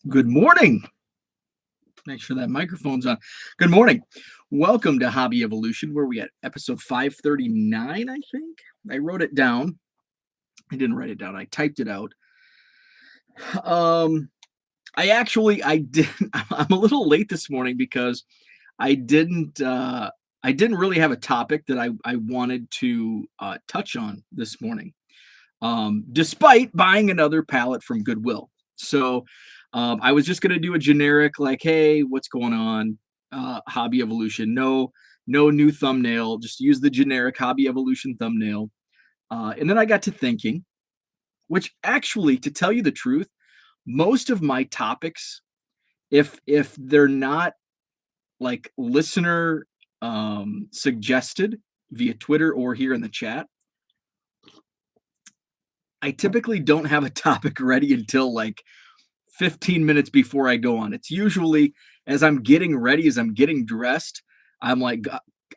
Good morning. Make sure that microphone's on. Good morning. Welcome to Hobby Evolution, where we at episode 539, I think. I wrote it down. I didn't write it down. I typed it out. Um, I didn't I'm a little late this morning because I didn't I didn't really have a topic that I wanted to touch on this morning. Despite buying another pallet from Goodwill. So I was just gonna do a generic like, hey, what's going on? Hobby Evolution. No new thumbnail. Just use the generic Hobby Evolution thumbnail. And then I got to thinking, which actually, to tell you the truth, most of my topics, if they're not like listener suggested via Twitter or here in the chat, I typically don't have a topic ready until like 15 minutes before I go on. It's usually as I'm getting ready, as I'm getting dressed, I'm like,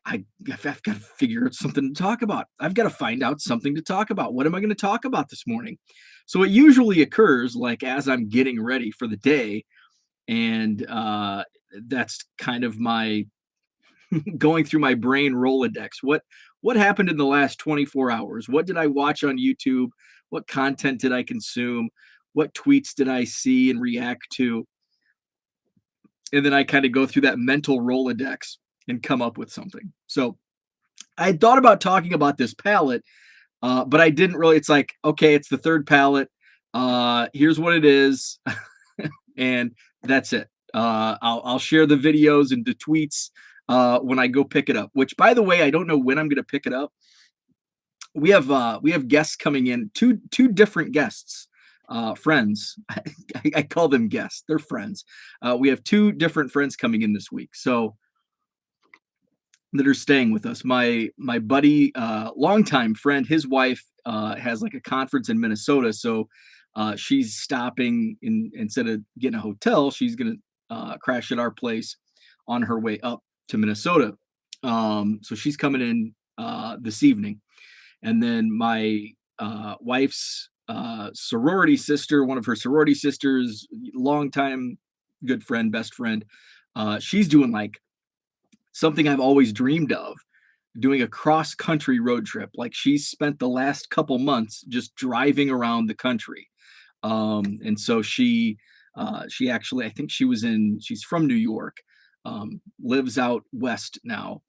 I've got to figure out something to talk about. I've got to find out something to talk about. What am I going to talk about this morning? So it usually occurs like as I'm getting ready for the day. And that's kind of my going through my brain Rolodex. What happened in the last 24 hours? What did I watch on YouTube? What content did I consume? What tweets did I see and react to? And then I kind of go through that mental Rolodex and come up with something. So I had thought about talking about this palette, but I didn't really. It's like, okay, it's the third palette. Here's what it is, and that's it. I'll share the videos and the tweets when I go pick it up. Which, by the way, I don't know when I'm going to pick it up. We have guests coming in, two different guests, friends. I call them guests. They're friends. We have two different friends coming in this week, so that are staying with us. My buddy, longtime friend, his wife has like a conference in Minnesota, so she's stopping instead of getting a hotel, she's gonna crash at our place on her way up to Minnesota. So she's coming in this evening. And then my wife's sorority sister, one of her sorority sisters, longtime good friend, best friend, she's doing like something I've always dreamed of, doing a cross country road trip. Like she's spent the last couple months just driving around the country. And so she actually, I think she's from New York, lives out west now.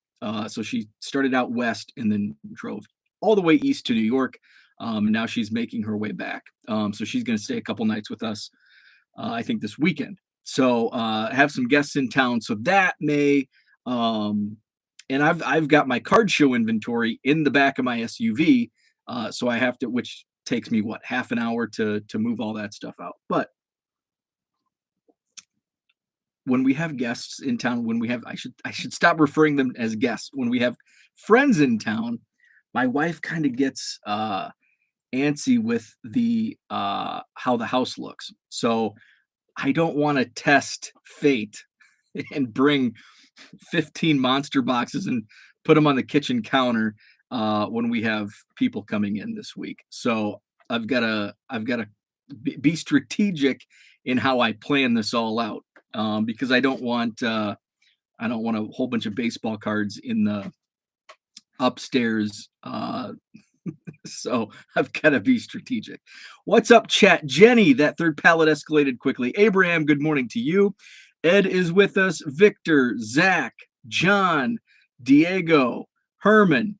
So she started out west and then drove all the way east to New York. And now she's making her way back. So she's going to stay a couple nights with us, I think this weekend. So have some guests in town. So that may, and I've got my card show inventory in the back of my SUV. So I have to, which takes me what, half an hour to move all that stuff out. But when we have guests in town, when we have, I should stop referring them as guests. When we have friends in town, my wife kind of gets antsy with the how the house looks. So I don't want to test fate and bring 15 monster boxes and put them on the kitchen counter when we have people coming in this week. So I've got to be strategic in how I plan this all out, because I don't want a whole bunch of baseball cards in the upstairs. So I've got to be strategic. What's up, chat? Jenny, that third pallet escalated quickly. Abraham, good morning to you. Ed is with us. Victor, Zach, John, Diego, Herman.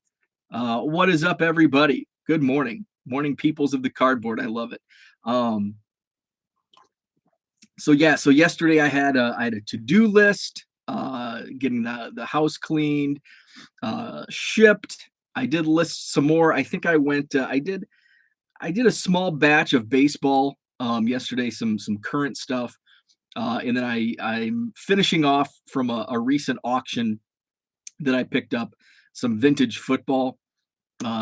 What is up, everybody? Good morning. Morning, peoples of the cardboard. I love it. So yesterday I had a to-do list, getting the house cleaned, shipped. I did list some more. I think I did a small batch of baseball yesterday, some current stuff. And then I'm finishing off from a recent auction that I picked up some vintage football,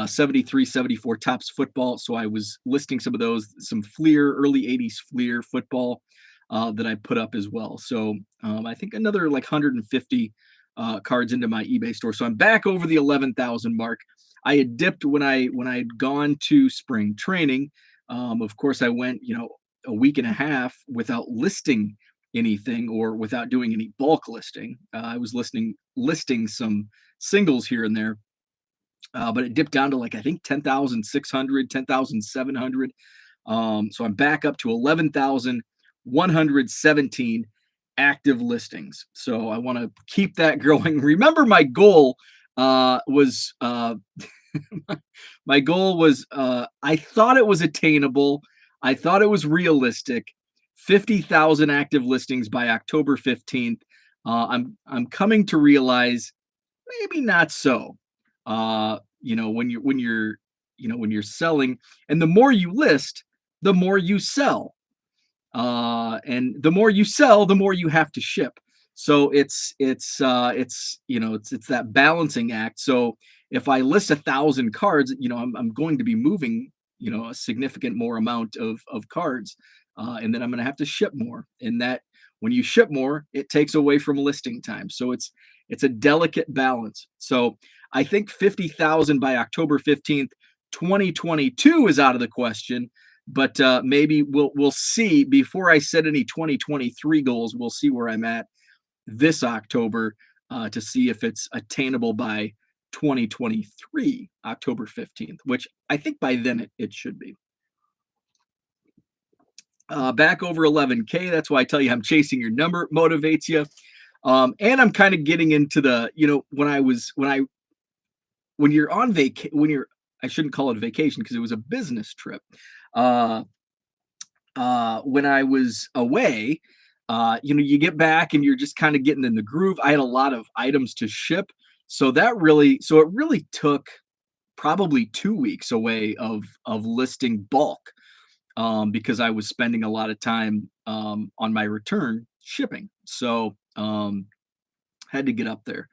73, 74 Topps football. So I was listing some of those, some Fleer, early 80s Fleer football that I put up as well. So I think another like 150 cards into my eBay store. So I'm back over the 11,000 mark. I had dipped when I had gone to spring training. Of course, I went, a week and a half without listing anything or without doing any bulk listing. I was listing some singles here and there, but it dipped down to like I think 10,600, 10,700. So I'm back up to 11,117 active listings. So I want to keep that growing. Remember, was my goal was I thought it was attainable. I thought it was realistic. 50,000 active listings by October 15th. I'm coming to realize maybe not so. When you're selling, and the more you list, the more you sell. And the more you sell, the more you have to ship. So it's that balancing act. So if I list 1,000 cards, I'm going to be moving, a significant more amount of cards, and then I'm going to have to ship more. And that when you ship more, it takes away from listing time. So it's a delicate balance. So I think 50,000 by October 15th, 2022 is out of the question. But maybe we'll see before I set any 2023 goals. We'll see where I'm at this October to see if it's attainable by 2023, October 15th, which I think by then it should be. Back over 11K. That's why I tell you I'm chasing your number motivates you. And I'm kind of getting into the, when you're on vacation, I shouldn't call it a vacation because it was a business trip. When I was away, you get back and you're just kind of getting in the groove. I had a lot of items to ship. So it really took probably 2 weeks away of listing bulk, because I was spending a lot of time, on my return shipping. So, had to get up there.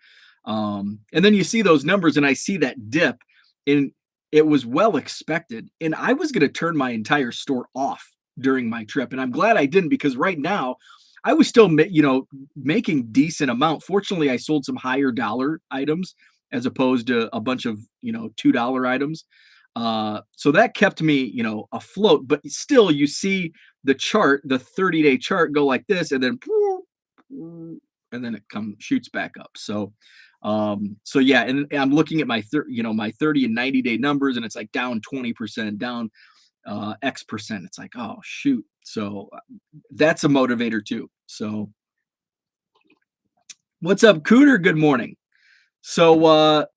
And then you see those numbers and I see that dip, and it was well expected. And I was going to turn my entire store off during my trip. And I'm glad I didn't, because right now I was still, making decent amount. Fortunately, I sold some higher dollar items as opposed to a bunch of, $2 items. So that kept me, afloat, but still you see the chart, the 30-day chart go like this, and then it shoots back up. So yeah, and I'm looking at my 30 and 90-day numbers, and it's like down 20%, down X percent. It's like, oh shoot. So that's a motivator too. So what's up, Cooter? Good morning. So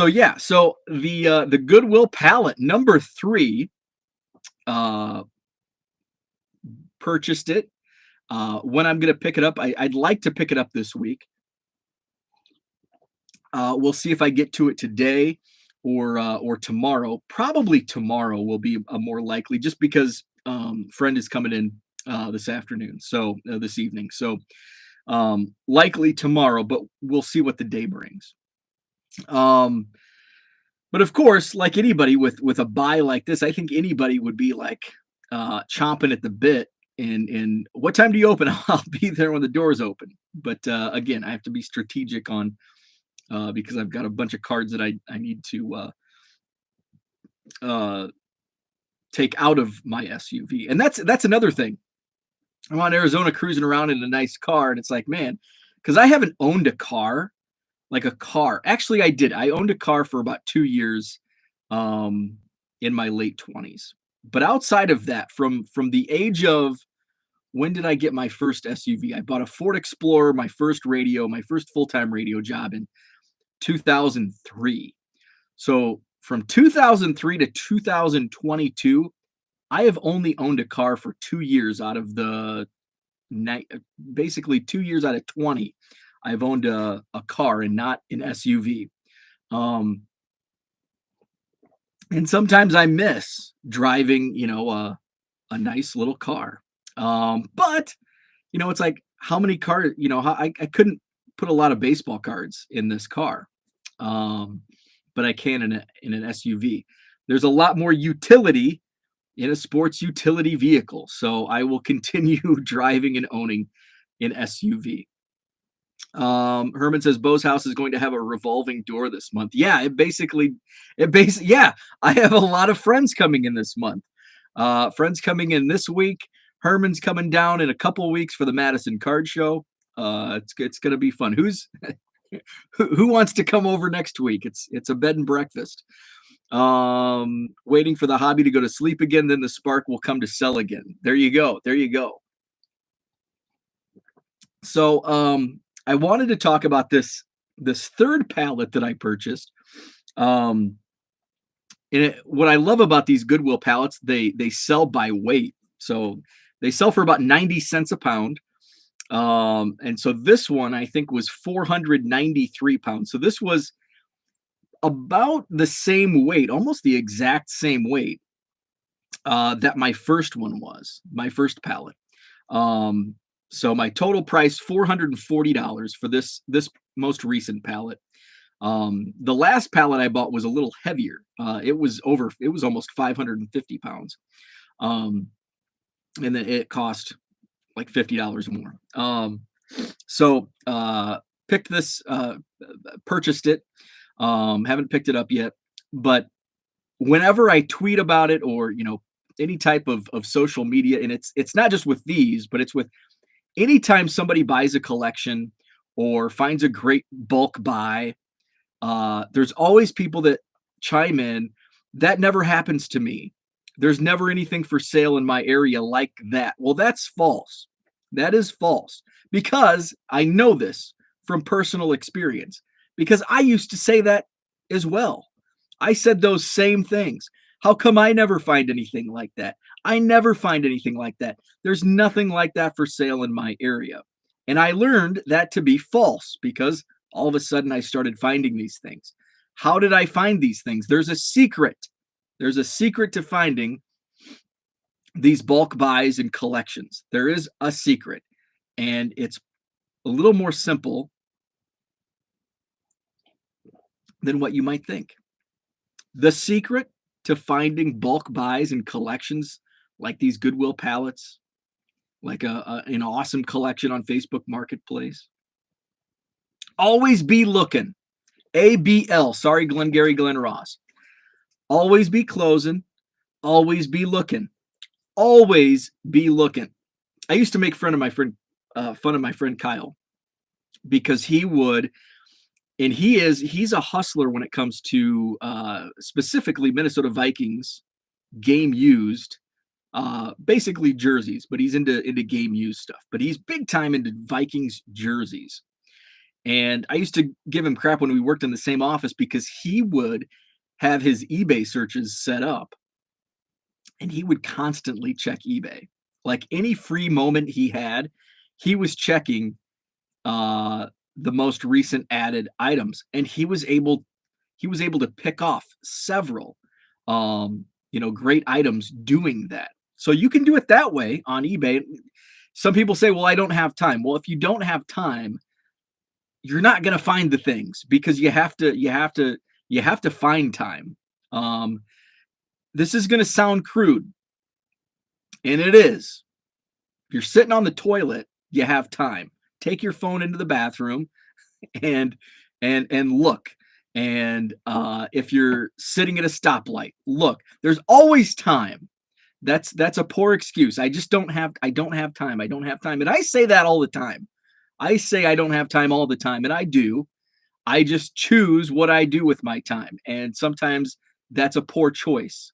yeah, so the Goodwill pallet number 3, purchased it. When I'm going to pick it up, I'd like to pick it up this week. We'll see if I get to it today or tomorrow. Probably tomorrow will be a more likely, just because friend is coming in this afternoon, so this evening. So likely tomorrow, but we'll see what the day brings. But of course, like anybody with a buy like this, I think anybody would be like chomping at the bit. And what time do you open? I'll be there when the doors open. But again, I have to be strategic on, because I've got a bunch of cards that I need to take out of my SUV. And that's another thing. I'm on Arizona cruising around in a nice car, and it's like, man, because I haven't owned a car, like a car. Actually, I did. I owned a car for about 2 years in my late 20s. But outside of that, from the age of, when did I get my first SUV? I bought a Ford Explorer, my first full-time radio job in 2003. So from 2003 to 2022, I have only owned a car for 2 years out of basically 2 years out of 20. I've owned a car and not an SUV. And sometimes I miss driving, a nice little car. But it's like, how many cars, I couldn't put a lot of baseball cards in this car. But I can in an SUV. There's a lot more utility in a sports utility vehicle. So I will continue driving and owning an SUV. Herman says Bo's house is going to have a revolving door this month. Yeah, yeah, I have a lot of friends coming in this month. Friends coming in this week. Herman's coming down in a couple weeks for the Madison card show. It's gonna be fun. Who wants to come over next week? It's a bed and breakfast. Waiting for the hobby to go to sleep again, then the spark will come to sell again. There you go. There you go. So I wanted to talk about this third pallet that I purchased. Um, what I love about these Goodwill pallets, they sell by weight. So they sell for about 90 cents a pound. And so this one I think was 493 pounds. So this was about the same weight, almost the exact same weight that my first one was, my first pallet. Um, so my total price $440 for this most recent pallet. The last pallet I bought was a little heavier. It was almost 550 pounds. And then it cost like $50 more. So picked this, purchased it. Haven't picked it up yet, but whenever I tweet about it or, any type of social media, and it's not just with these, but it's with anytime somebody buys a collection or finds a great bulk buy, there's always people that chime in. That never happens to me. There's never anything for sale in my area like that. Well, that's false. That is false because I know this from personal experience because I used to say that as well. I said those same things. How come I never find anything like that? I never find anything like that. There's nothing like that for sale in my area. And I learned that to be false because all of a sudden I started finding these things. How did I find these things? There's a secret. There's a secret to finding these bulk buys and collections. There is a secret, and it's a little more simple than what you might think. The secret to finding bulk buys and collections like these Goodwill pallets, like an awesome collection on Facebook Marketplace. Always be looking. ABL. Sorry, Glengarry Glen Ross. Always be closing. Always be looking. Always be looking. I used to make fun of my friend Kyle because he would, and he's a hustler when it comes to specifically Minnesota Vikings game used, basically jerseys, but he's into game used stuff. But he's big time into Vikings jerseys. And I used to give him crap when we worked in the same office because he would have his eBay searches set up and he would constantly check eBay. Like any free moment he had, he was checking the most recent added items, and he was able to pick off several great items doing that. So you can do it that way on eBay. Some people say, well, I don't have time. Well, if you don't have time, you're not going to find the things because you have to find time. This is going to sound crude, and it is. If you're sitting on the toilet, you have time. Take your phone into the bathroom and look. And if you're sitting at a stoplight, look. There's always time. That's a poor excuse. I don't have time. I don't have time. And I say that all the time. I say I don't have time all the time, and I do. I just choose what I do with my time. And sometimes that's a poor choice.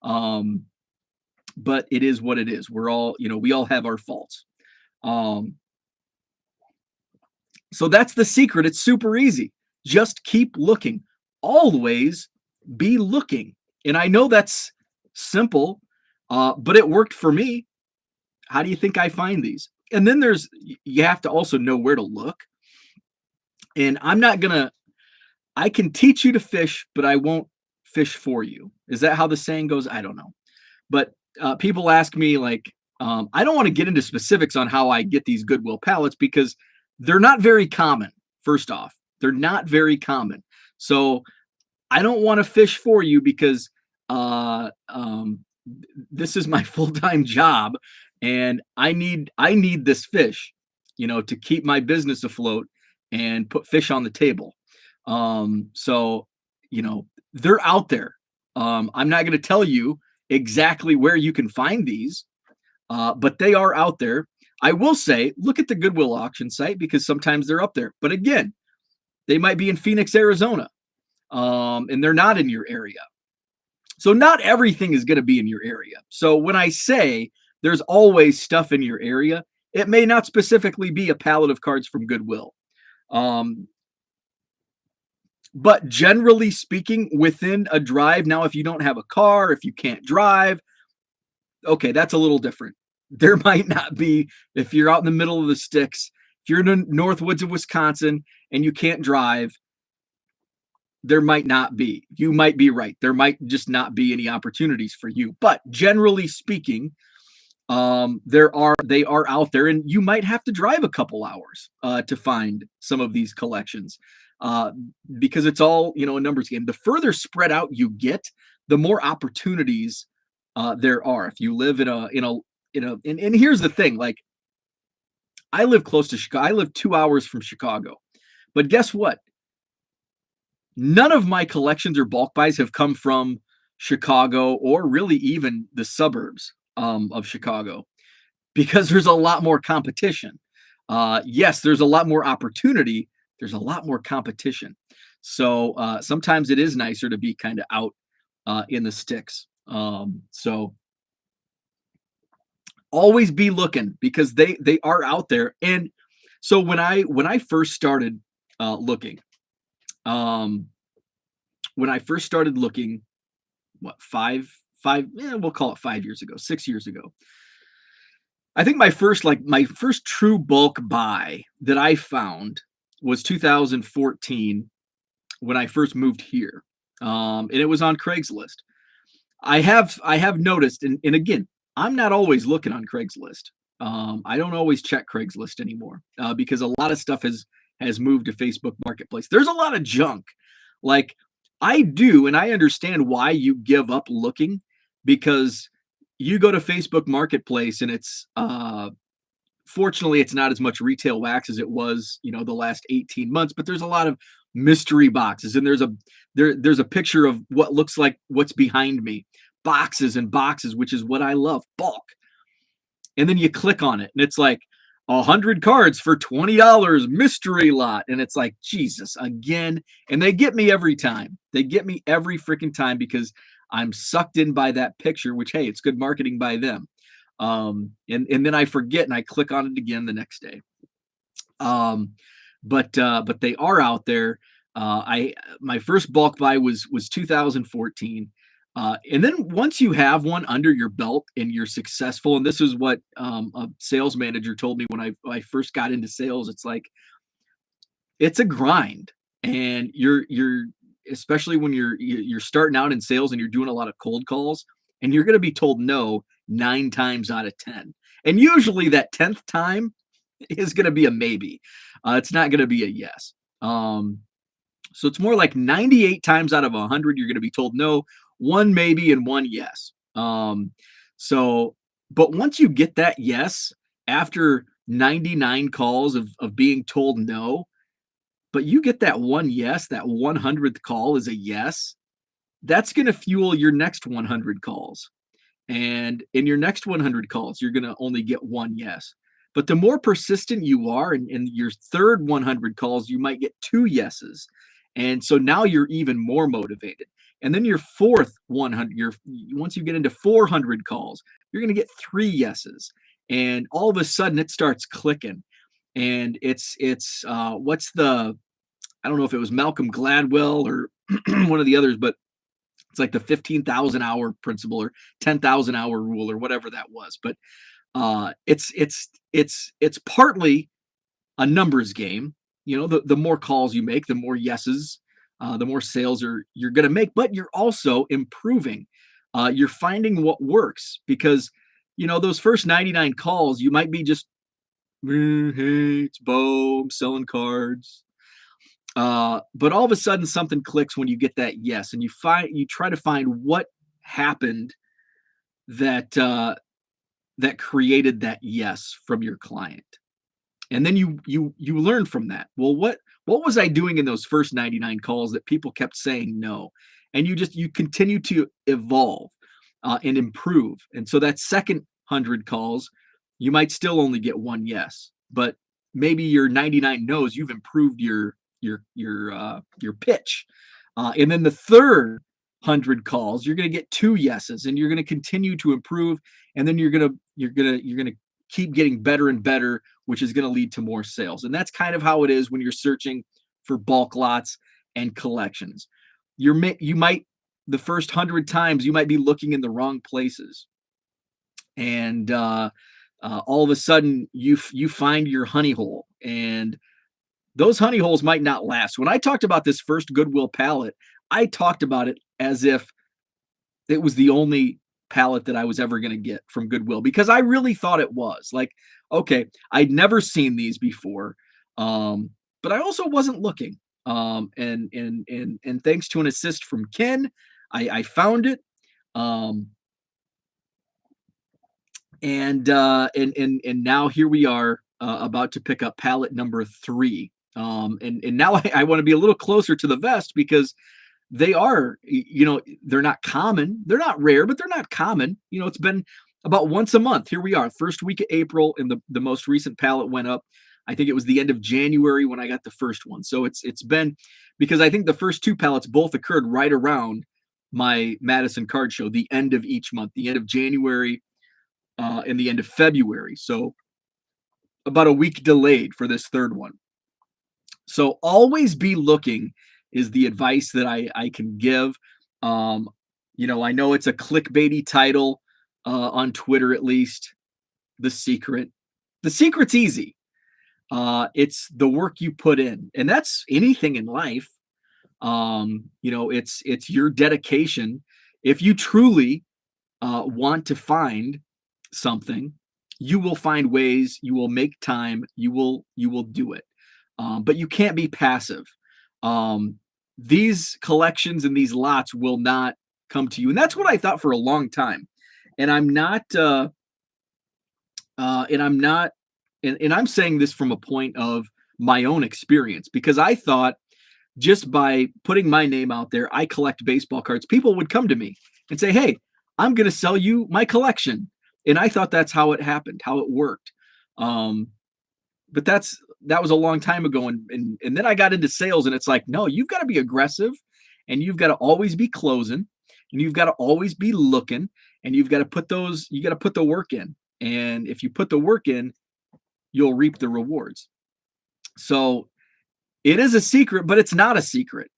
But it is what it is. We're all, we all have our faults. So that's the secret. It's super easy. Just keep looking. Always be looking. And I know that's simple, but it worked for me. How do you think I find these? And then you have to also know where to look. And I can teach you to fish, but I won't fish for you. Is that how the saying goes? I don't know. But people ask me like, I don't want to get into specifics on how I get these Goodwill pallets because they're not very common. First off, they're not very common. So I don't want to fish for you because this is my full-time job and I need this fish, to keep my business afloat and put fish on the table. So, they're out there. I'm not going to tell you exactly where you can find these. but they are out there. I will say, look at the Goodwill auction site because sometimes they're up there. But again, they might be in Phoenix, Arizona, and they're not in your area. So not everything is going to be in your area. So when I say there's always stuff in your area, it may not specifically be a pallet of cards from Goodwill. But generally speaking, within a drive, now if you don't have a car, if you can't drive, okay, that's a little different. There might not be, if you're out in the middle of the sticks, if you're in the north woods of Wisconsin and you can't drive, there might not be. You might be right. There might just not be any opportunities for you. But generally speaking, they are out there, and you might have to drive a couple hours to find some of these collections because it's all a numbers game. The further spread out you get, the more opportunities there are. If you live and here's the thing, like I live close to Chicago. I live 2 hours from Chicago, but guess what? None of my collections or bulk buys have come from Chicago or really even the suburbs of Chicago because there's a lot more competition. Yes, there's a lot more opportunity. There's a lot more competition. So sometimes it is nicer to be kind of out in the sticks. So always be looking because they are out there. And so when I first started looking, what, we'll call it 5 years ago, 6 years ago. I think my first true bulk buy that I found was 2014 when I first moved here. And it was on Craigslist. I have noticed, and again, I'm not always looking on Craigslist. I don't always check Craigslist anymore because a lot of stuff has moved to Facebook Marketplace. There's a lot of junk. Like I do, and I understand why you give up looking because you go to Facebook Marketplace and it's fortunately it's not as much retail wax as it was, the last 18 months, but there's a lot of mystery boxes and there's a picture of what looks like what's behind me. Boxes and boxes, which is what I love, bulk. And then you click on it and it's like 100 cards for $20, mystery lot. And it's like, Jesus, again. And they get me every time. They get me every freaking time because I'm sucked in by that picture, which, hey, it's good marketing by them. And then I forget and I click on it again the next day. But they are out there. My first bulk buy was 2014. And then once you have one under your belt and you're successful, and this is what a sales manager told me when I first got into sales, it's like it's a grind, and you're especially when you're starting out in sales and you're doing a lot of cold calls, and you're going to be told no 9 times out of 10, and usually that 10th time is going to be a maybe. It's not going to be a yes. So it's more like 98 times out of 100 you're going to be told no. 1 maybe and 1 yes. But once you get that yes, after 99 calls of being told no, but you get that 1 yes, that 100th call is a yes, that's going to fuel your next 100 calls. And in your next 100 calls, you're going to only get 1 yes. But the more persistent you are in your third 100 calls, you might get 2 yeses. And so now you're even more motivated. And then your fourth 100, once you get into 400 calls, you're going to get 3 yeses. And all of a sudden it starts clicking. And it's I don't know if it was Malcolm Gladwell or one of the others, but it's like the 15,000 hour principle or 10,000 hour rule or whatever that was. But it's partly a numbers game. The more calls you make, the more yeses, the more sales you're going to make, but you're also improving. You're finding what works because, those first 99 calls, you might be just, hey, it's Bo, I'm selling cards. But all of a sudden something clicks when you get that yes, and you try to find what happened that created that yes from your client. And then you learn from that. Well, what was I doing in those first 99 calls that people kept saying no? And you continue to evolve and improve. And so that second 100 calls, you might still only get one yes, but maybe your 99 no's, you've improved your pitch. And then the third 100 calls, you're going to get two yeses, and you're going to continue to improve, and then you're going to keep getting better and better, which is going to lead to more sales. And that's kind of how it is when you're searching for bulk lots and collections. You might the first 100 times you might be looking in the wrong places, and all of a sudden you find your honey hole, and those honey holes might not last. When I talked about this first Goodwill pallet, I talked about it as if it was the only pallet that I was ever going to get from Goodwill, because I really thought it was. Like, okay, I'd never seen these before, but I also wasn't looking. And thanks to an assist from Ken, I found it. And now here we are, about to pick up pallet number 3. And now I want to be a little closer to the vest, because they are, they're not common. They're not rare, but they're not common. It's been about once a month. Here we are, first week of April, and the most recent pallet went up. I think it was the end of January when I got the first one. So it's been, because I think the first 2 pallets both occurred right around my Madison card show, the end of each month, the end of January, and the end of February. So about a week delayed for this third one. So always be looking is the advice that I can give. I know it's a clickbaity title, on Twitter, at least. The secret's easy. It's the work you put in, and that's anything in life. It's your dedication. If you truly want to find something, you will find ways, you will make time, you will do it. But you can't be passive. These collections and these lots will not come to you. And that's what I thought for a long time. And I'm not, and I'm saying this from a point of my own experience, because I thought just by putting my name out there, I collect baseball cards, people would come to me and say, hey, I'm going to sell you my collection. And I thought that's how it happened, how it worked. But that was a long time ago. And then I got into sales, and it's like, no, you've got to be aggressive, and you've got to always be closing, and you've got to always be looking, and you got to put the work in. And if you put the work in, you'll reap the rewards. So it is a secret, but it's not a secret.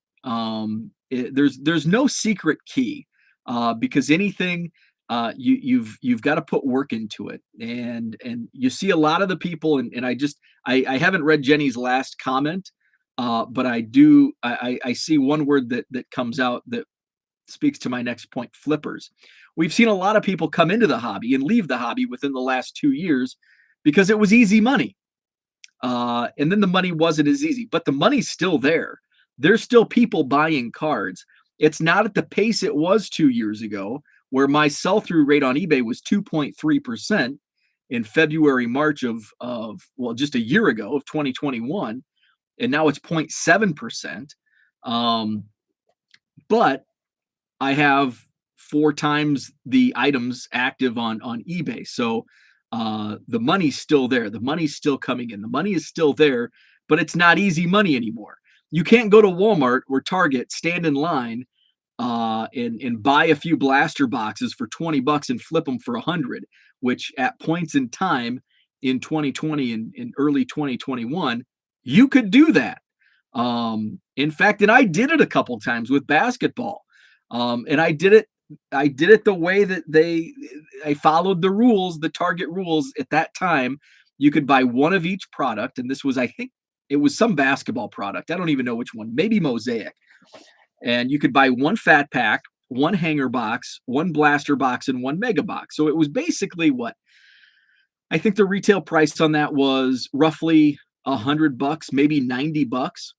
There's no secret key, because anything, you've got to put work into it. And you see a lot of the people, and I haven't read Jenny's last comment, but I see one word that comes out that speaks to my next point: flippers. We've seen a lot of people come into the hobby and leave the hobby within the last 2 years because it was easy money. And then the money wasn't as easy, but the money's still there. There's still people buying cards. It's not at the pace it was 2 years ago, where my sell-through rate on eBay was 2.3% in February, March of just a year ago, of 2021, and now it's 0.7%. But I have 4 times the items active on eBay. So the money's still there. The money's still coming in. The money is still there, but it's not easy money anymore. You can't go to Walmart or Target, stand in line, and buy a few blaster boxes for $20 and flip them for $100, which at points in time in 2020 and in early 2021, you could do that. In fact, and I did it a couple times with basketball. And I did it the way that I followed the rules, the Target rules at that time. You could buy one of each product. And this was, I think it was some basketball product. I don't even know which one, maybe Mosaic. And you could buy one fat pack, one hanger box, one blaster box, and one mega box. So it was basically what I think the retail price on that was roughly $100, maybe $90.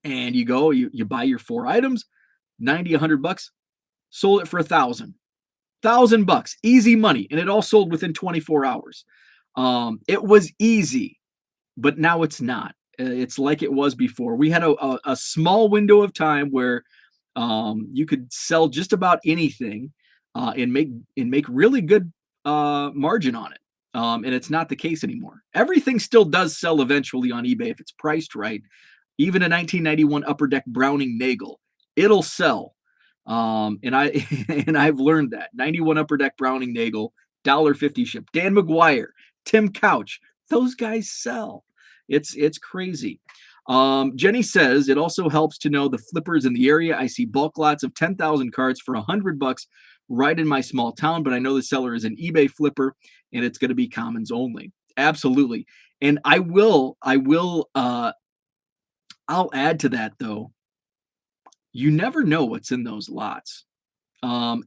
And you buy your 4 items, 90, $100, sold it for $1,000, easy money. And it all sold within 24 hours. It was easy, but now it's not. It's like it was before. We had a small window of time where you could sell just about anything, and make really good margin on it. And it's not the case anymore. Everything still does sell eventually on eBay if it's priced right. Even a 1991 Upper Deck Browning Nagel, it'll sell. And I and I've learned that 91 Upper Deck Browning Nagel, $1.50 ship. Dan McGuire, Tim Couch, those guys sell. It's crazy. Jenny says it also helps to know the flippers in the area. I see bulk lots of 10,000 cards for $100 right in my small town, but I know the seller is an eBay flipper and it's going to be commons only. Absolutely. And I'll add to that though. You never know what's in those lots.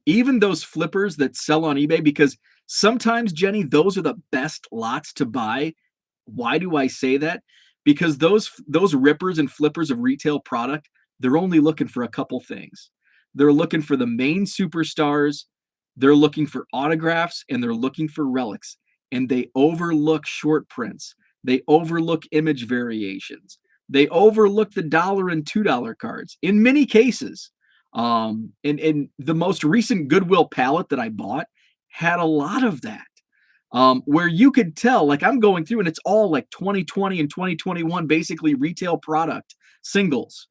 Even those flippers that sell on eBay, because sometimes, Jenny, those are the best lots to buy. Why do I say that? Because those rippers and flippers of retail product, they're only looking for a couple things. They're looking for the main superstars, they're looking for autographs, and they're looking for relics. And they overlook short prints. They overlook image variations. They overlook the $1 and $2 cards in many cases. And the most recent Goodwill pallet that I bought had a lot of that. Where you could tell, like I'm going through and it's all like 2020 and 2021, basically retail product singles.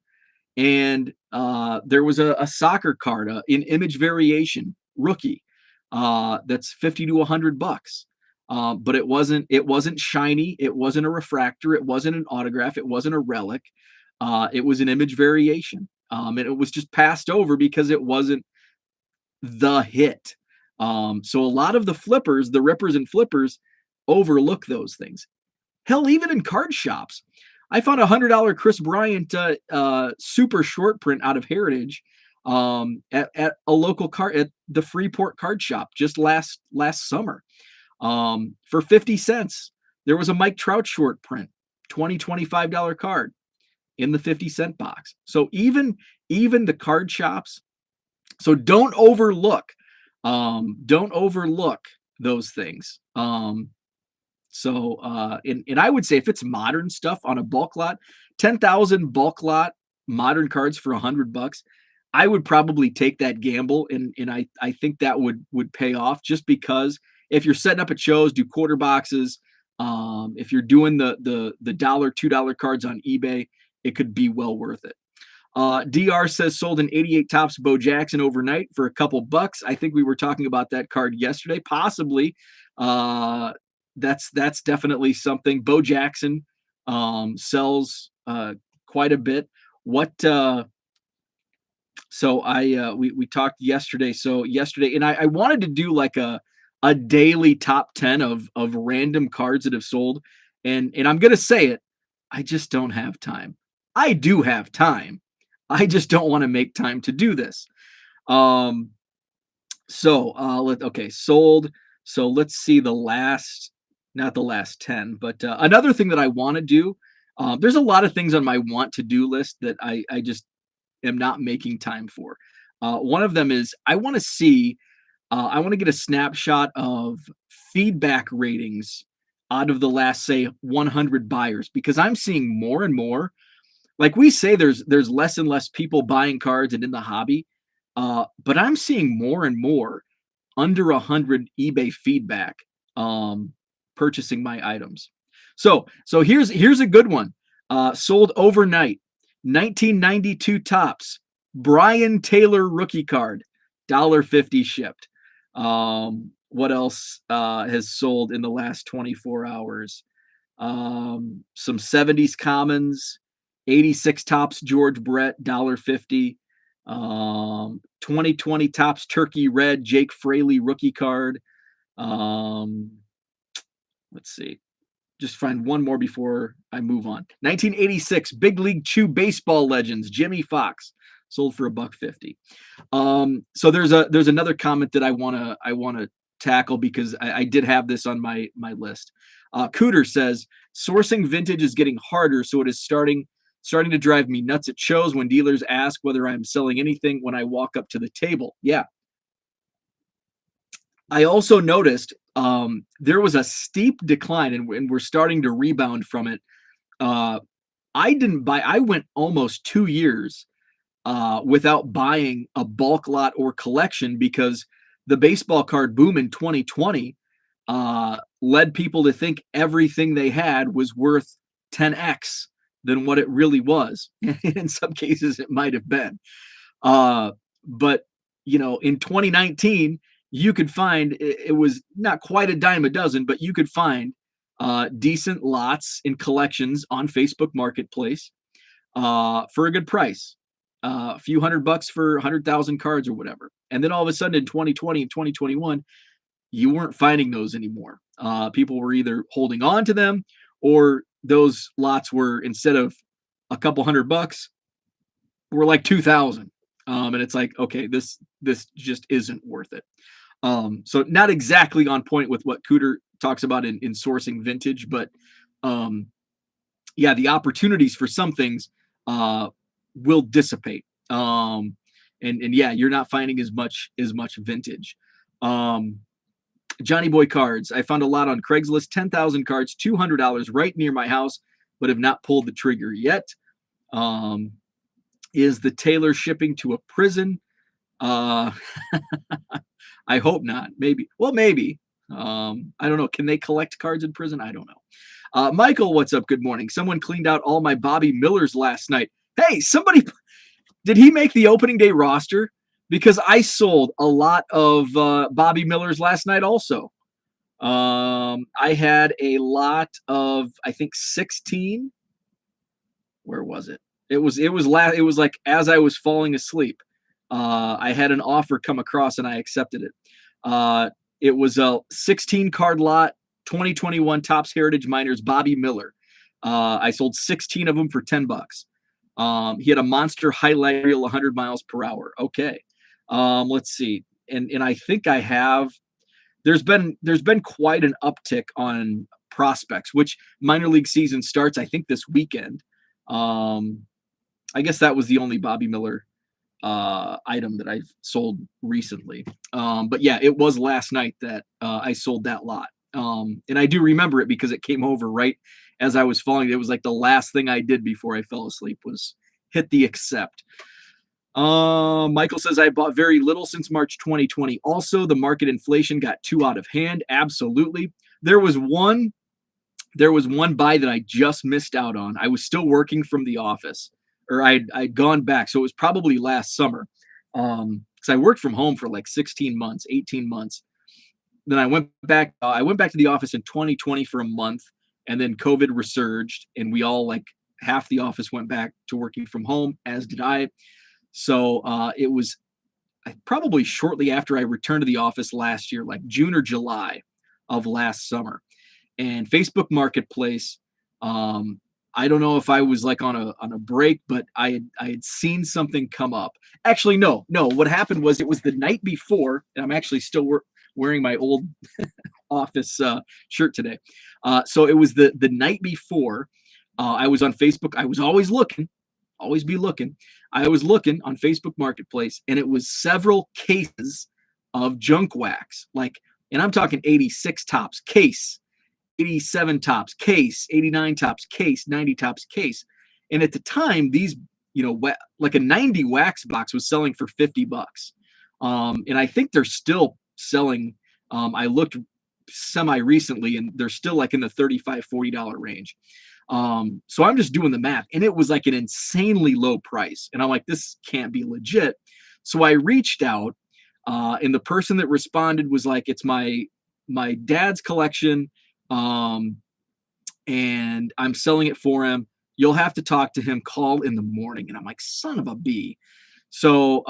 And there was a soccer card in image variation rookie that's 50 to $100. But it wasn't shiny, it wasn't a refractor, it wasn't an autograph, it wasn't a relic. It was an image variation. And it was just passed over because it wasn't the hit. So a lot of the flippers, the rippers and flippers, overlook those things. Hell, even in card shops, I found $100 Chris Bryant super short print out of Heritage at a local card at the Freeport card shop just last summer for 50 cents. There was a Mike Trout short print, $25 card in the 50-cent box. So even the card shops, so don't overlook those things. And I would say if it's modern stuff on a bulk lot, 10,000 bulk lot modern cards for $100, I would probably take that gamble. And I think that would pay off just because if you're setting up at shows, do quarter boxes, if you're doing the $1, $2 cards on eBay, it could be well worth it. DR says sold an 88 Topps Bo Jackson overnight for a couple bucks. I think we were talking about that card yesterday, possibly. That's definitely something. Bo Jackson sells quite a bit. We talked yesterday. So yesterday, and I wanted to do like a daily top 10 of random cards that have sold, and I'm gonna say it, I just don't have time. I do have time. I just don't want to make time to do this. Sold. So let's see not the last 10, but another thing that I want to do. There's a lot of things on my want to do list that I just am not making time for. One of them is I want to get a snapshot of feedback ratings out of the last, say, 100 buyers, because I'm seeing more and more. Like we say, there's less and less people buying cards and in the hobby, but I'm seeing more and more under 100 eBay feedback purchasing my items. So here's a good one. Sold overnight, 1992 Topps Brian Taylor rookie card, $1.50 shipped. What else has sold in the last 24 hours? Some 70s commons. 86 Topps George Brett, $1.50. 2020 Topps Turkey Red Jake Fraley rookie card. Let's see. Just find one more before I move on. 1986 Big League Chew Baseball Legends Jimmy Fox, sold for $1.50. So there's another comment that I wanna tackle because I did have this on my list. Cooter says sourcing vintage is getting harder, so it is starting to drive me nuts at shows when dealers ask whether I'm selling anything when I walk up to the table. Yeah. I also noticed there was a steep decline, and we're starting to rebound from it. I went almost 2 years without buying a bulk lot or collection because the baseball card boom in 2020 led people to think everything they had was worth 10x than what it really was. In some cases, it might have been. But in 2019, you could find it was not quite a dime a dozen, but you could find decent lots in collections on Facebook Marketplace for a good price. A few $100 for 100,000 cards or whatever. And then all of a sudden in 2020 and 2021, you weren't finding those anymore. People were either holding on to them, or those lots were, instead of a couple $100, were like 2,000. And it's like, okay, this just isn't worth it. So not exactly on point with what Cooter talks about in sourcing vintage, but yeah, the opportunities for some things will dissipate. And yeah, you're not finding as much vintage. Johnny Boy cards. I found a lot on Craigslist, 10,000 cards, $200 right near my house, but have not pulled the trigger yet. Is the tailor shipping to a prison? I hope not. Maybe. Well, maybe. I don't know. Can they collect cards in prison? I don't know. Michael, what's up? Good morning. Someone cleaned out all my Bobby Millers last night. Hey, somebody, did he make the opening day roster? Because I sold a lot of Bobby Millers last night also. I had a lot of, I think, 16. Where was it? It was like as I was falling asleep. I had an offer come across and I accepted it. It was a 16 card lot, 2021 Topps Heritage Miners Bobby Miller. I sold 16 of them for $10. He had a monster highlight reel, 100 miles per hour. Okay. Let's see. And I think I have, there's been quite an uptick on prospects, which minor league season starts, I think, this weekend. I guess that was the only Bobby Miller item that I've sold recently. But yeah, it was last night that I sold that lot. And I do remember it because it came over right as I was falling. It was like the last thing I did before I fell asleep was hit the accept. Michael says I bought very little since March 2020. Also, the market inflation got too out of hand. Absolutely. There was one buy that I just missed out on. I was still working from the office, or I'd gone back. So it was probably last summer. Because I worked from home for like 16 months, 18 months. Then I went back to the office in 2020 for a month, and then COVID resurged, and we all, like, half the office went back to working from home, as did I. So it was probably shortly after I returned to the office last year, like June or July of last summer. And Facebook Marketplace, I don't know if I was like on a break, but I had seen something come up. Actually, no. What happened was it was the night before, and I'm actually still wearing my old office shirt today. So it was the night before. I was on Facebook. I was always looking. Always be looking. I was looking on Facebook Marketplace, and it was several cases of junk wax. Like, and I'm talking 86 tops case, 87 tops case, 89 tops case, 90 tops case. And at the time, these, like a 90 wax box was selling for $50. And I think they're still selling. I looked semi recently, and they're still like in the $35, $40 range. So I'm just doing the math, and it was like an insanely low price. And I'm like, this can't be legit. So I reached out, and the person that responded was like, it's my dad's collection. And I'm selling it for him. You'll have to talk to him, call in the morning. And I'm like, son of a bee. So,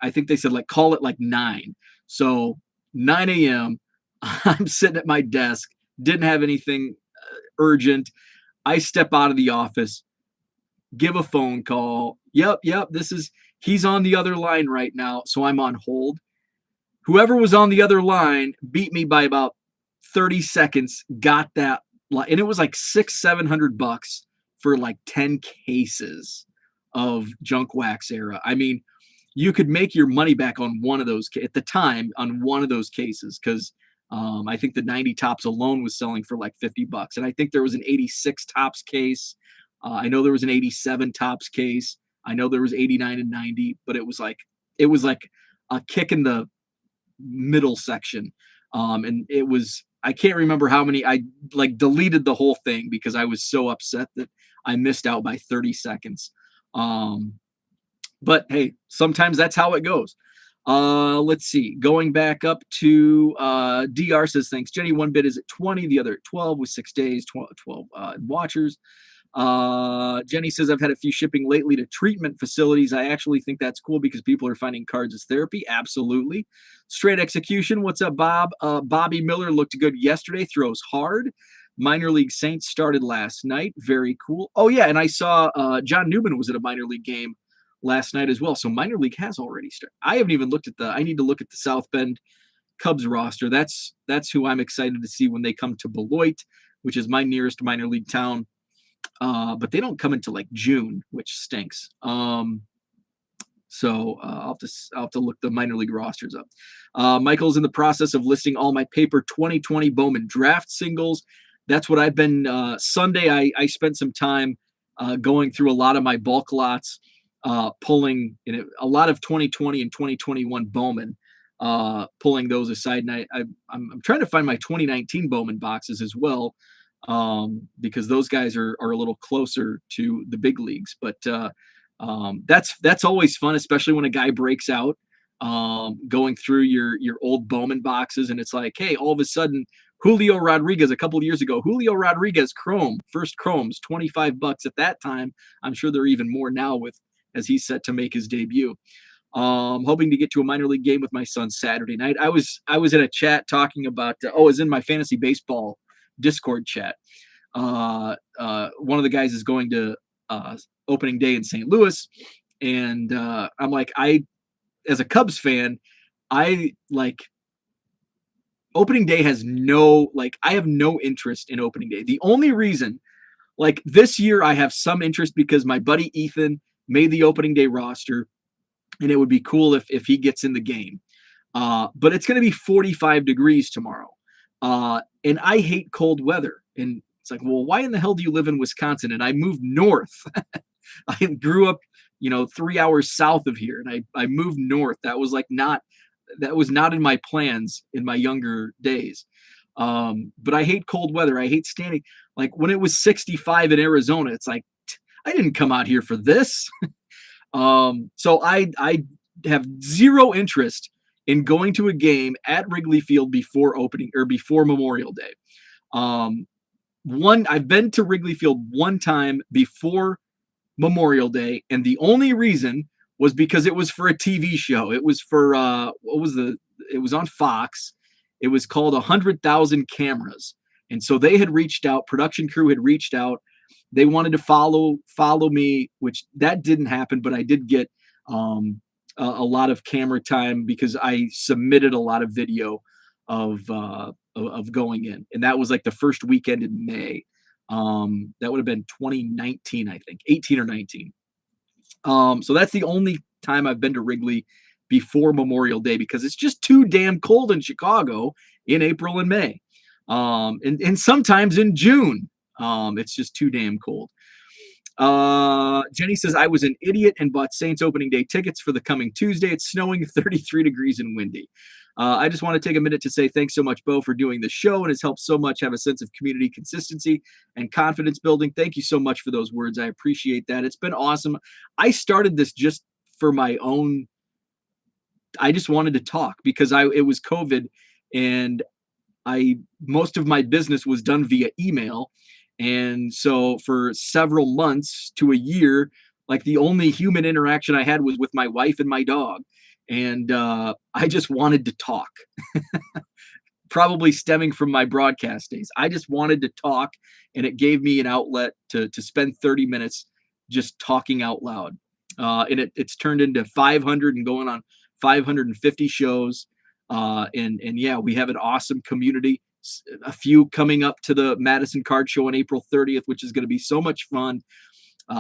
I think they said, like, call it like 9. So 9 a.m. I'm sitting at my desk, didn't have anything urgent. I step out of the office, give a phone call. Yep. He's on the other line right now. So I'm on hold. Whoever was on the other line beat me by about 30 seconds, got that. And it was like $600-$700 for like 10 cases of junk wax era. I mean, you could make your money back on one of those at the time on one of those cases. Cause I think the 90 tops alone was selling for like $50. And I think there was an 86 tops case. I know there was an 87 tops case. I know there was 89 and 90, but it was like a kick in the middle section. And it was, I can't remember how many, I like deleted the whole thing because I was so upset that I missed out by 30 seconds. Um, but hey, sometimes that's how it goes. Let's see. Going back up to DR says, thanks, Jenny. One bid is at 20, the other at 12 with 6 days, 12 watchers. Jenny says, I've had a few shipping lately to treatment facilities. I actually think that's cool because people are finding cards as therapy. Absolutely. Straight execution. What's up, Bob? Bobby Miller looked good yesterday, throws hard. Minor League Saints started last night. Very cool. Oh, yeah. And I saw John Newman was at a minor league game last night as well. So minor league has already started. I haven't even looked at I need to look at the South Bend Cubs roster. That's who I'm excited to see when they come to Beloit, which is my nearest minor league town. But they don't come until like June, which stinks. So I'll have to look the minor league rosters up. Michael's in the process of listing all my paper 2020 Bowman draft singles. That's what I've been. Sunday, I spent some time going through a lot of my bulk lots, pulling a lot of 2020 and 2021 Bowman, pulling those aside. And I'm trying to find my 2019 Bowman boxes as well, because those guys are a little closer to the big leagues. But that's always fun, especially when a guy breaks out, going through your old Bowman boxes, and it's like, hey, all of a sudden Julio Rodriguez a couple of years ago, Julio Rodriguez first chromes, $25 at that time. I'm sure they're even more now as he's set to make his debut. Hoping to get to a minor league game with my son Saturday night. I was in a chat talking about, I was in my fantasy baseball Discord chat. One of the guys is going to opening day in St. Louis, and I'm like, as a Cubs fan, I like opening day has I have no interest in opening day. The only reason, like this year, I have some interest because my buddy Ethan made the opening day roster, and it would be cool if he gets in the game. But it's going to be 45 degrees tomorrow. And I hate cold weather. And it's like, well, why in the hell do you live in Wisconsin? And I moved north. I grew up, 3 hours south of here, and I moved north. That was not in my plans in my younger days. But I hate cold weather. I hate standing. Like when it was 65 in Arizona, it's like, I didn't come out here for this. So I have zero interest in going to a game at Wrigley Field before Memorial Day. I've been to Wrigley Field one time before Memorial Day, and the only reason was because it was for a TV show. It was for it was on Fox. It was called 100,000 Cameras. And so they had reached out, production crew had reached out. They wanted to follow me, which that didn't happen, but I did get a lot of camera time because I submitted a lot of video of going in, and that was like the first weekend in May. That would have been 2019, I think, 18 or 19. So that's the only time I've been to Wrigley before Memorial Day because it's just too damn cold in Chicago in April and May, and sometimes in June. It's just too damn cold. Jenny says, I was an idiot and bought Saints opening day tickets for the coming Tuesday. It's snowing, 33 degrees and windy. I just want to take a minute to say thanks so much, Bo, for doing the show, and has helped so much have a sense of community consistency and confidence building. Thank you so much for those words. I appreciate that. It's been awesome. I started this just for my own. I just wanted to talk because it was COVID, and most of my business was done via email. And so for several months to a year, like the only human interaction I had was with my wife and my dog. And I just wanted to talk, probably stemming from my broadcast days. I just wanted to talk, and it gave me an outlet to spend 30 minutes just talking out loud. And it's turned into 500 and going on 550 shows. And yeah, we have an awesome community. A few coming up to the Madison Card Show on April 30th, which is going to be so much fun.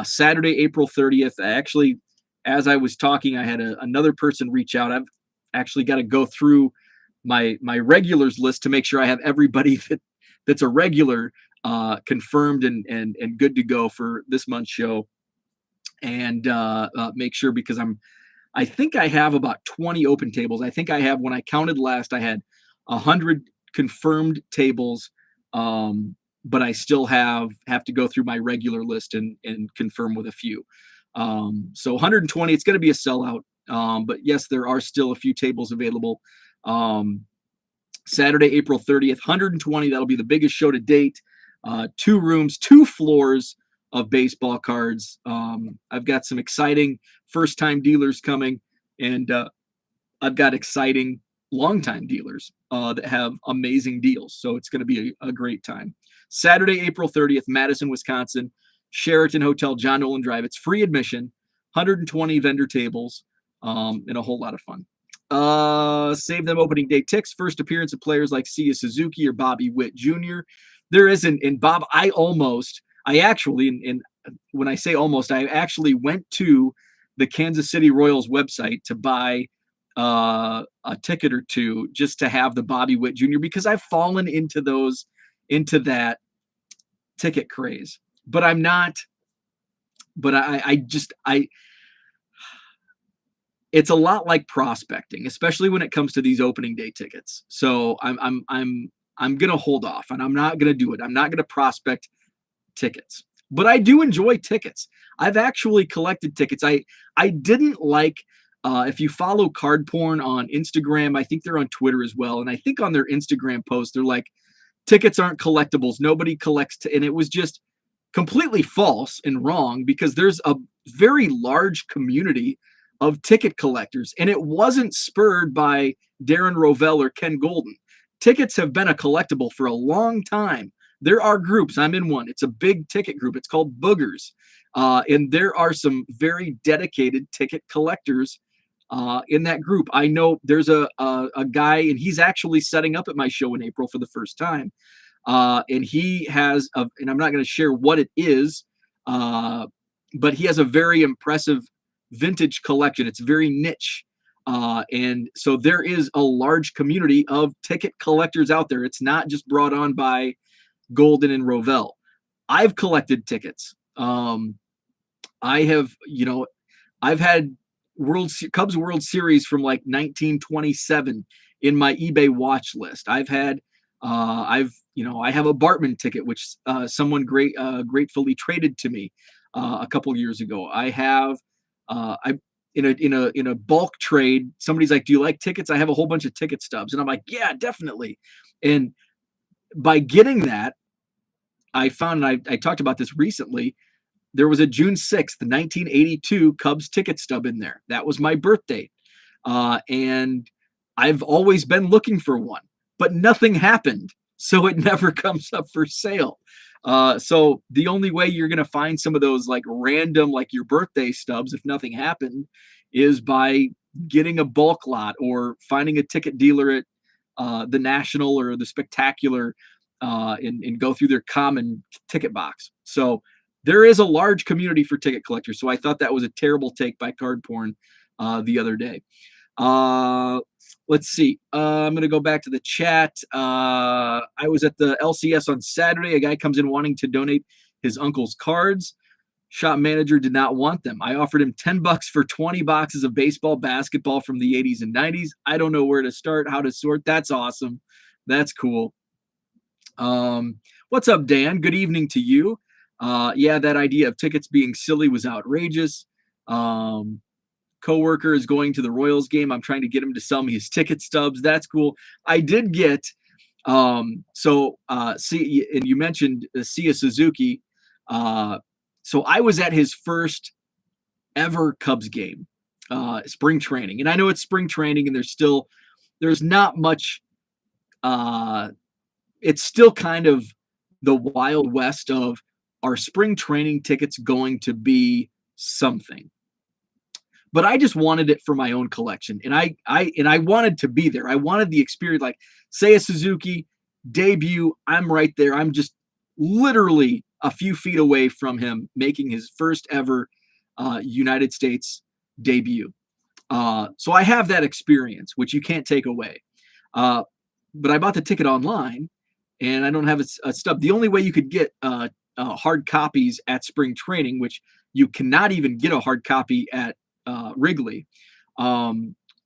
Saturday, April 30th. Actually, as I was talking, I had another person reach out. I've actually got to go through my regulars list to make sure I have everybody that's a regular confirmed and good to go for this month's show, and make sure, because I think I have about 20 open tables. I think I have, when I counted last, I had 100 confirmed tables, but I still have to go through my regular list and confirm with a few. So 120, it's going to be a sellout. But yes, there are still a few tables available. Saturday, April 30th, 120. That'll be the biggest show to date. 2 rooms, 2 floors of baseball cards. I've got some exciting first-time dealers coming, and I've got exciting longtime dealers that have amazing deals. So it's going to be a great time. Saturday, April 30th, Madison, Wisconsin, Sheraton Hotel, John Nolan Drive. It's free admission, 120 vendor tables, and a whole lot of fun. Save them opening day ticks. First appearance of players like Sia Suzuki or Bobby Witt Jr. There isn't, and Bob, I actually, and when I say almost, I actually went to the Kansas City Royals website to buy a ticket or two just to have the Bobby Witt Jr. because I've fallen into that ticket craze. But I'm not. But it's a lot like prospecting, especially when it comes to these opening day tickets. So I'm gonna hold off, and I'm not gonna do it. I'm not gonna prospect tickets, but I do enjoy tickets. I've actually collected tickets. I didn't like. If you follow Card Porn on Instagram, I think they're on Twitter as well, and I think on their Instagram post they're like, tickets aren't collectibles. Nobody collects, and it was just completely false and wrong because there's a very large community of ticket collectors, and it wasn't spurred by Darren Rovell or Ken Golden. Tickets have been a collectible for a long time. There are groups. I'm in one. It's a big ticket group. It's called Boogers. And there are some very dedicated ticket collectors in that group. I know there's a guy, and he's actually setting up at my show in April for the first time. And he has, and I'm not going to share what it is, but he has a very impressive vintage collection. It's very niche. And so there is a large community of ticket collectors out there. It's not just brought on by Golden and Rovell. I've collected tickets. I've had Cubs World Series from like 1927 in my eBay watch list. I have a Bartman ticket, which someone gratefully traded to me a couple years ago. I have, in a bulk trade, somebody's like, "Do you like tickets?" I have a whole bunch of ticket stubs, and I'm like, "Yeah, definitely." And by getting that, I found, and I talked about this recently, there was a June 6th, 1982 Cubs ticket stub in there. That was my birthday. And I've always been looking for one, but nothing happened. So it never comes up for sale. So the only way you're going to find some of those like random, like your birthday stubs, if nothing happened, is by getting a bulk lot or finding a ticket dealer at the National or the Spectacular and go through their common ticket box. So there is a large community for ticket collectors. So I thought that was a terrible take by Card Porn the other day. Let's see. I'm going to go back to the chat. I was at the LCS on Saturday. A guy comes in wanting to donate his uncle's cards. Shop manager did not want them. I offered him $10 for 20 boxes of baseball, basketball from the 80s and 90s. I don't know where to start, how to sort. That's awesome. That's cool. What's up, Dan? Good evening to you. Yeah, that idea of tickets being silly was outrageous. Coworker is going to the Royals game. I'm trying to get him to sell me his ticket stubs. That's cool. I did get, and you mentioned Sia Suzuki. So I was at his first ever Cubs game, spring training. And I know it's spring training and there's not much, it's still kind of the Wild West of, are spring training tickets going to be something? But I just wanted it for my own collection. And I wanted to be there. I wanted the experience, like say a Suzuki debut. I'm right there. I'm just literally a few feet away from him making his first ever United States debut. So I have that experience, which you can't take away. But I bought the ticket online and I don't have a stub. The only way you could get hard copies at spring training, which you cannot even get a hard copy at Wrigley,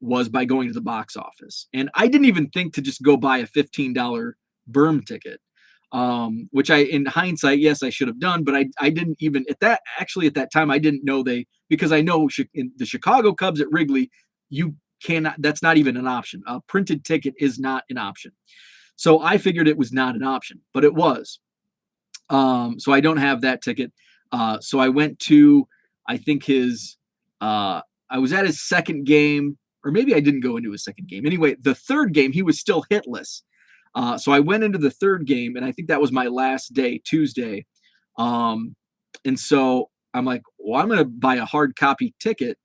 was by going to the box office. And I didn't even think to just go buy a $15 berm ticket, which in hindsight, yes, I should have done, but I didn't even at that time, I didn't know because I know in the Chicago Cubs at Wrigley, you cannot, that's not even an option. A printed ticket is not an option. So I figured it was not an option, but it was. So I don't have that ticket. So I went to, I think I was at his second game, or maybe I didn't go into his second game. Anyway, the third game, he was still hitless. So I went into the third game, and I think that was my last day, Tuesday. And so I'm like, well, I'm going to buy a hard copy ticket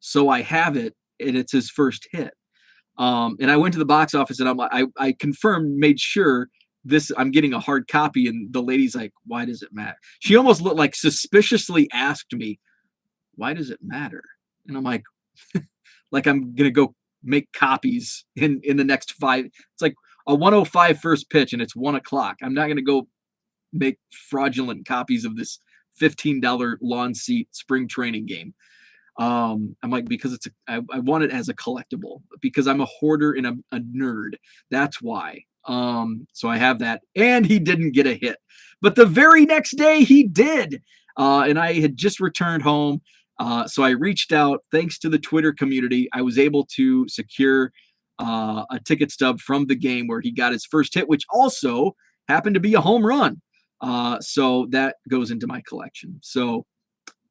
so I have it, and it's his first hit. And I went to the box office, and I'm like, I confirmed, made sure I'm getting a hard copy, and the lady's like, why does it matter? She almost looked like suspiciously asked me, why does it matter? And I'm like, like I'm gonna go make copies in the next 5. It's like a 105 first pitch, and it's 1:00. I'm not gonna go make fraudulent copies of this $15 lawn seat spring training game. I'm like, because I want it as a collectible, because I'm a hoarder and I'm a nerd. That's why. So I have that, and he didn't get a hit, but the very next day he did. And I had just returned home. So I reached out, thanks to the Twitter community. I was able to secure a ticket stub from the game where he got his first hit, which also happened to be a home run. So that goes into my collection. So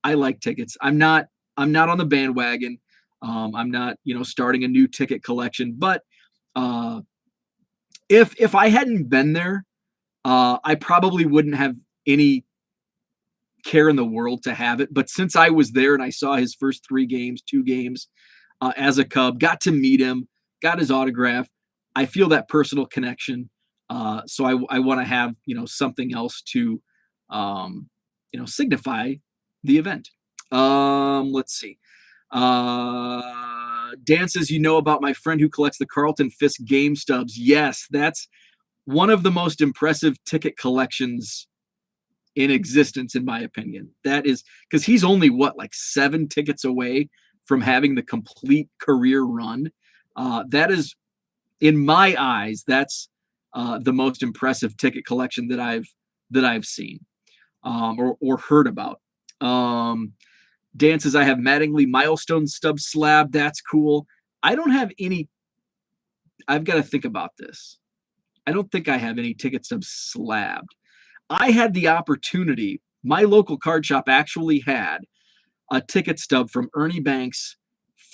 I like tickets. I'm not on the bandwagon. I'm not, starting a new ticket collection. But if I hadn't been there, I probably wouldn't have any care in the world to have it. But since I was there and I saw his first 2 games as a Cub, got to meet him, got his autograph, I feel that personal connection. So I want to have, something else to, signify the event. Let's see. Dan says, about my friend who collects the Carlton Fisk game stubs. Yes, that's one of the most impressive ticket collections in existence, in my opinion. That is because he's only like 7 tickets away from having the complete career run. That is, in my eyes, that's the most impressive ticket collection that I've seen or heard about. Dan says, I have Mattingly milestone stub slab. That's cool. I don't have any. I've got to think about this. I don't think I have any ticket stubs slabbed. I had the opportunity. My local card shop actually had a ticket stub from Ernie Banks'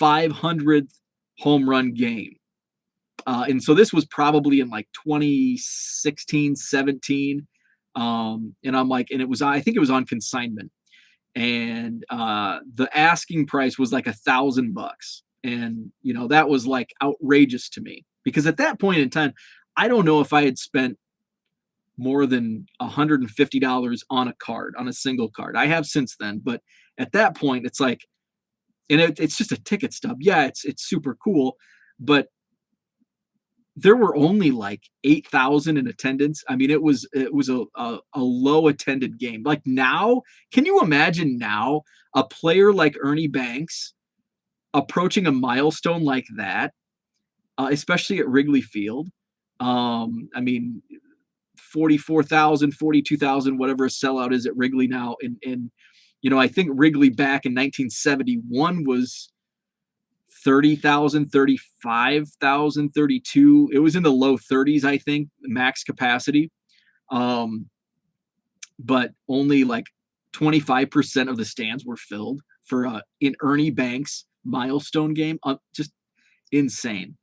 500th home run game. And so this was probably in like 2016, 17. And I'm like, and I think it was on consignment. And the asking price was like $1,000. And, that was like outrageous to me, because at that point in time, I don't know if I had spent more than $150 on a single card. I have since then, but at that point, it's like, and it's just a ticket stub. Yeah, it's super cool, but there were only like 8,000 in attendance. I mean, it was a low attended game. Like now, can you imagine now a player like Ernie Banks approaching a milestone like that, especially at Wrigley Field? I mean, 44,000, 42,000, whatever a sellout is at Wrigley now. And I think Wrigley back in 1971 was 30,000, 35,000, 32. It was in the low 30s, I think, max capacity. But only like 25% of the stands were filled for an Ernie Banks milestone game. Just insane.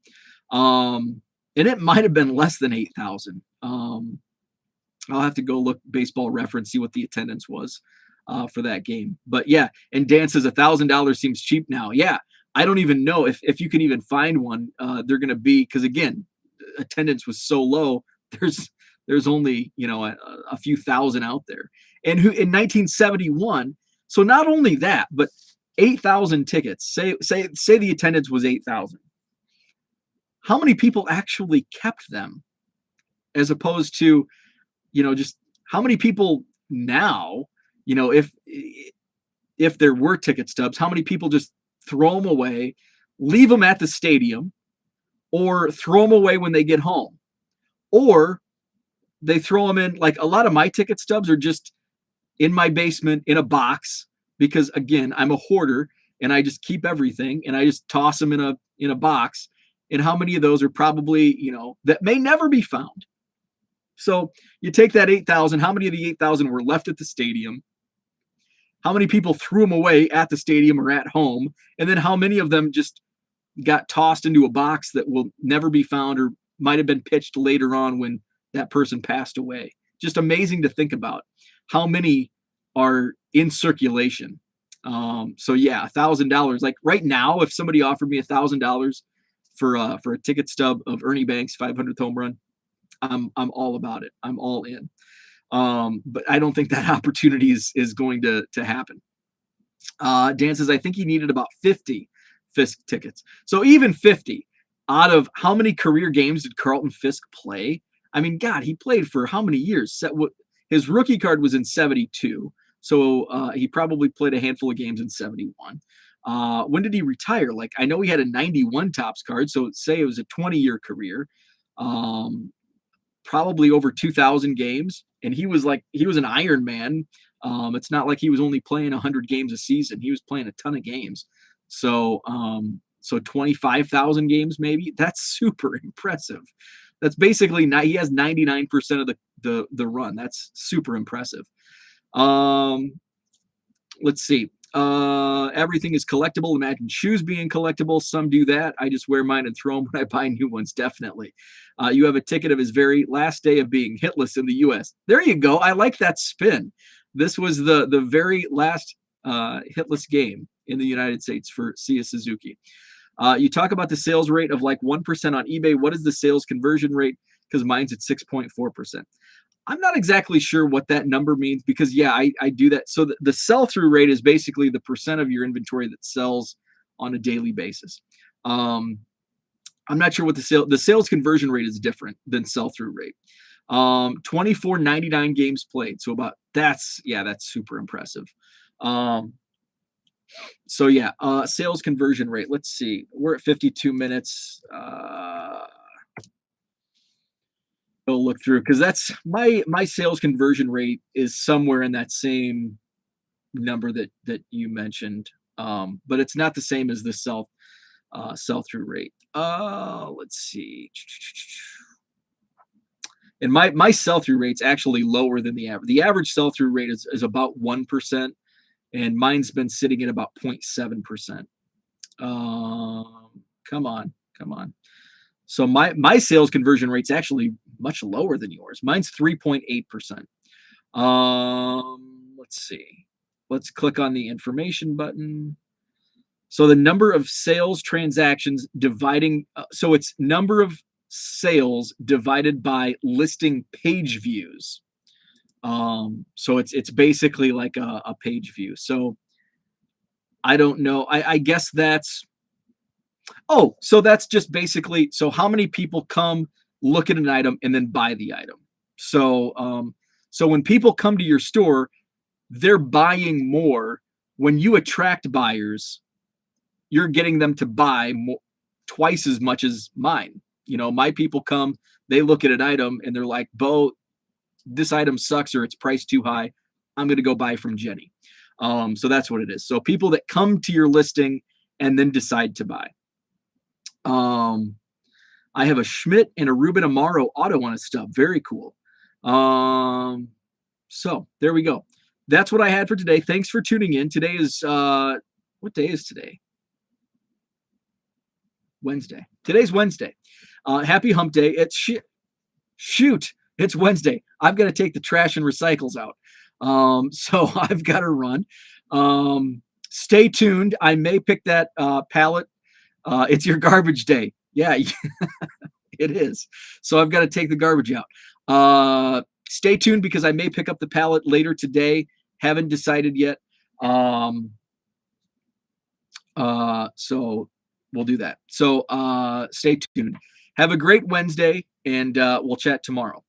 And it might have been less than 8,000. I'll have to go look Baseball Reference, see what the attendance was for that game. But yeah, and Dan says $1,000 seems cheap now. Yeah, I don't even know if you can even find one. They're going to be, because again, attendance was so low. There's only a few thousand out there, and who in 1971. So not only that, but 8,000 tickets. Say the attendance was 8,000. How many people actually kept them, as opposed to just how many people now, if there were ticket stubs, how many people just throw them away, leave them at the stadium, or throw them away when they get home, or they throw them in. Like, a lot of my ticket stubs are just in my basement in a box because, again, I'm a hoarder and I just keep everything and I just toss them in a box. And how many of those are probably, that may never be found? So you take that 8,000. How many of the 8,000 were left at the stadium? How many people threw them away at the stadium or at home? And then how many of them just got tossed into a box that will never be found or might have been pitched later on when that person passed away? Just amazing to think about how many are in circulation. So yeah, $1,000. Like right now, if somebody offered me $1,000 for a ticket stub of Ernie Banks' 500th home run, I'm all about it. I'm all in. But I don't think that opportunity is going to happen. Dan says, I think he needed about 50 Fisk tickets. So even 50 out of how many career games did Carlton Fisk play? I mean, God, he played for how many years? His rookie card was in 72. So he probably played a handful of games in 71. When did he retire? Like, I know he had a 91 Topps card. So say it was a 20-year career. Probably over 2,000 games. And he was an Iron Man. It's not like he was only playing 100 games a season. He was playing a ton of games. So 25,000 games maybe. That's super impressive. That's basically he has 99% of the run. That's super impressive. Let's see. Everything is collectible. Imagine shoes being collectible. Some do that. I just wear mine and throw them when I buy new ones. Definitely. You have a ticket of his very last day of being hitless in the U.S. There you go. I like that spin. This was the very last hitless game in the United States for Sia Suzuki. You talk about the sales rate of like 1% on eBay. What is the sales conversion rate? Because mine's at 6.4%. I'm not exactly sure what that number means because, yeah, I do that. So the sell-through rate is basically the percent of your inventory that sells on a daily basis. I'm not sure what the sales conversion rate is different than sell-through rate. 24.99 games played. So that's super impressive. So yeah, sales conversion rate. Let's see. We're at 52 minutes. Go look through because that's my sales conversion rate is somewhere in that same number that you mentioned, but it's not the same as the sell-through rate. Let's see. And my sell-through rate's actually lower than the average. The average sell-through rate is about 1%, and mine's been sitting at about 0.7%. Come on. So my sales conversion rate's actually much lower than yours. Mine's 3.8%. Let's see. Let's click on the information button. So the number of sales transactions so it's number of sales divided by listing page views. So it's basically like a page view. So I don't know. I guess that's so that's just basically, so how many people come, look at an item, and then buy the item. So when people come to your store, they're buying more. When you attract buyers, you're getting them to buy twice as much as mine. My people come, they look at an item, and they're like, Bo, this item sucks or it's priced too high. I'm going to go buy from Jenny. So that's what it is. So people that come to your listing and then decide to buy. I have a Schmidt and a Ruben Amaro auto on a stub. Very cool. So there we go. That's what I had for today. Thanks for tuning in. Today is, what day is today? Wednesday. Today's Wednesday. Happy hump day. It's shoot. It's Wednesday. I've got to take the trash and recycles out. So I've got to run. Stay tuned. I may pick that pallet. It's your garbage day. Yeah, it is. So I've got to take the garbage out. Stay tuned because I may pick up the pallet later today. Haven't decided yet. So we'll do that. So stay tuned. Have a great Wednesday, and we'll chat tomorrow.